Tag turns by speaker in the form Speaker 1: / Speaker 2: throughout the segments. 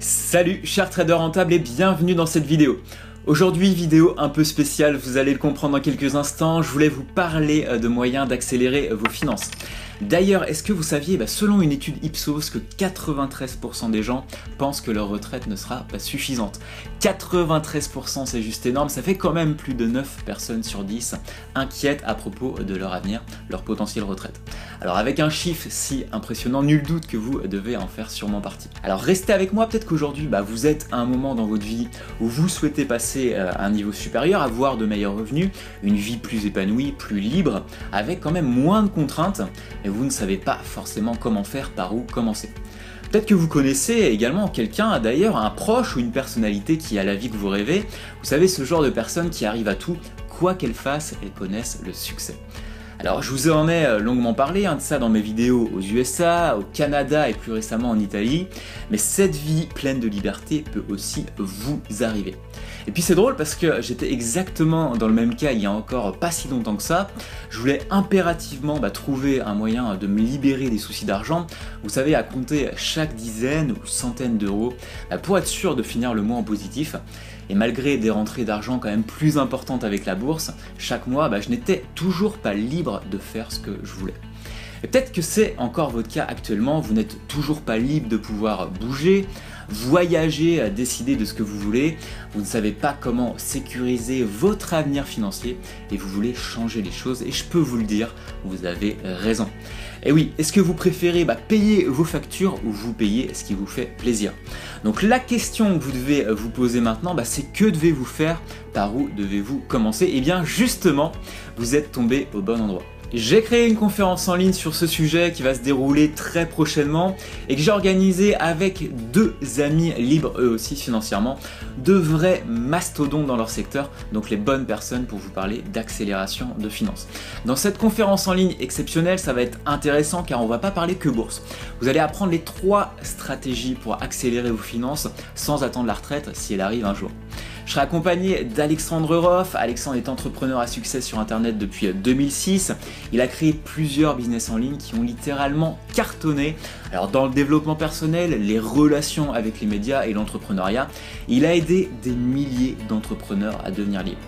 Speaker 1: Salut chers traders rentables et bienvenue dans cette vidéo. Aujourd'hui, vidéo un peu spéciale, vous allez le comprendre dans quelques instants, je voulais vous parler de moyens d'accélérer vos finances. D'ailleurs, est-ce que vous saviez, selon une étude Ipsos, que 93% des gens pensent que leur retraite ne sera pas suffisante. 93%, c'est juste énorme, ça fait quand même plus de 9 personnes sur 10 inquiètes à propos de leur avenir, leur potentielle retraite. Alors avec un chiffre si impressionnant, nul doute que vous devez en faire sûrement partie. Alors restez avec moi, peut-être qu'aujourd'hui vous êtes à un moment dans votre vie où vous souhaitez passer à un niveau supérieur, avoir de meilleurs revenus, une vie plus épanouie, plus libre, avec quand même moins de contraintes, mais vous ne savez pas forcément comment faire, par où commencer. Peut-être que vous connaissez également quelqu'un, d'ailleurs un proche ou une personnalité qui a la vie que vous rêvez. Vous savez, ce genre de personne qui arrive à tout, quoi qu'elle fasse, elles connaissent le succès. Alors je vous en ai longuement parlé de ça dans mes vidéos aux USA, au Canada et plus récemment en Italie, mais cette vie pleine de liberté peut aussi vous arriver. Et puis c'est drôle parce que j'étais exactement dans le même cas il y a encore pas si longtemps que ça. Je voulais impérativement trouver un moyen de me libérer des soucis d'argent, vous savez, à compter chaque dizaine ou centaine d'euros pour être sûr de finir le mois en positif. Et malgré des rentrées d'argent quand même plus importantes avec la bourse, chaque mois je n'étais toujours pas libre de faire ce que je voulais. Et peut-être que c'est encore votre cas actuellement, vous n'êtes toujours pas libre de pouvoir bouger, voyager, décider de ce que vous voulez, vous ne savez pas comment sécuriser votre avenir financier et vous voulez changer les choses, et je peux vous le dire, vous avez raison. Et oui, est-ce que vous préférez payer vos factures ou vous payer ce qui vous fait plaisir? Donc la question que vous devez vous poser maintenant, c'est que devez-vous faire, par où devez-vous commencer? Et bien justement, vous êtes tombé au bon endroit. J'ai créé une conférence en ligne sur ce sujet qui va se dérouler très prochainement et que j'ai organisé avec deux amis libres eux aussi financièrement, deux vrais mastodontes dans leur secteur, donc les bonnes personnes pour vous parler d'accélération de finances. Dans cette conférence en ligne exceptionnelle, ça va être intéressant car on va pas parler que bourse. Vous allez apprendre les 3 stratégies pour accélérer vos finances sans attendre la retraite si elle arrive un jour. Je serai accompagné d'Alexandre Roff. Alexandre est entrepreneur à succès sur internet depuis 2006. Il a créé plusieurs business en ligne qui ont littéralement cartonné. Alors dans le développement personnel, les relations avec les médias et l'entrepreneuriat, il a aidé des milliers d'entrepreneurs à devenir libres.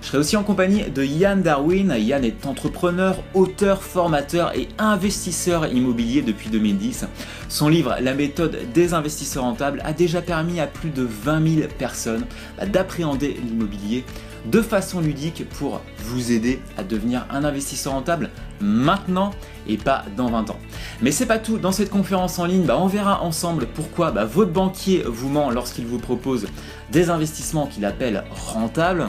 Speaker 1: Je serai aussi en compagnie de Yann Darwin. Yann est entrepreneur, auteur, formateur et investisseur immobilier depuis 2010. Son livre La méthode des investisseurs rentables a déjà permis à plus de 20 000 personnes d'appréhender l'immobilier de façon ludique pour vous aider à devenir un investisseur rentable maintenant et pas dans 20 ans. Mais c'est pas tout, dans cette conférence en ligne, on verra ensemble pourquoi votre banquier vous ment lorsqu'il vous propose des investissements qu'il appelle rentables.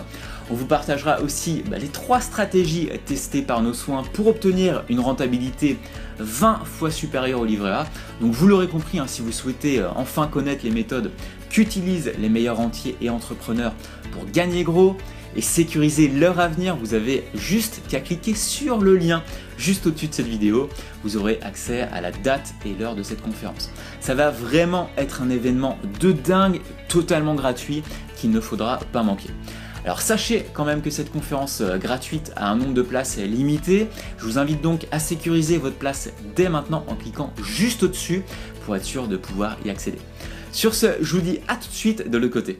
Speaker 1: On vous partagera aussi les 3 stratégies testées par nos soins pour obtenir une rentabilité 20 fois supérieure au livret A. Donc vous l'aurez compris, si vous souhaitez enfin connaître les méthodes qu'utilisent les meilleurs rentiers et entrepreneurs pour gagner gros et sécuriser leur avenir, vous avez juste qu'à cliquer sur le lien juste au-dessus de cette vidéo. Vous aurez accès à la date et l'heure de cette conférence. Ça va vraiment être un événement de dingue, totalement gratuit, qu'il ne faudra pas manquer. Alors sachez quand même que cette conférence gratuite a un nombre de places limité. Je vous invite donc à sécuriser votre place dès maintenant en cliquant juste au-dessus pour être sûr de pouvoir y accéder. Sur ce, je vous dis à tout de suite de l'autre côté.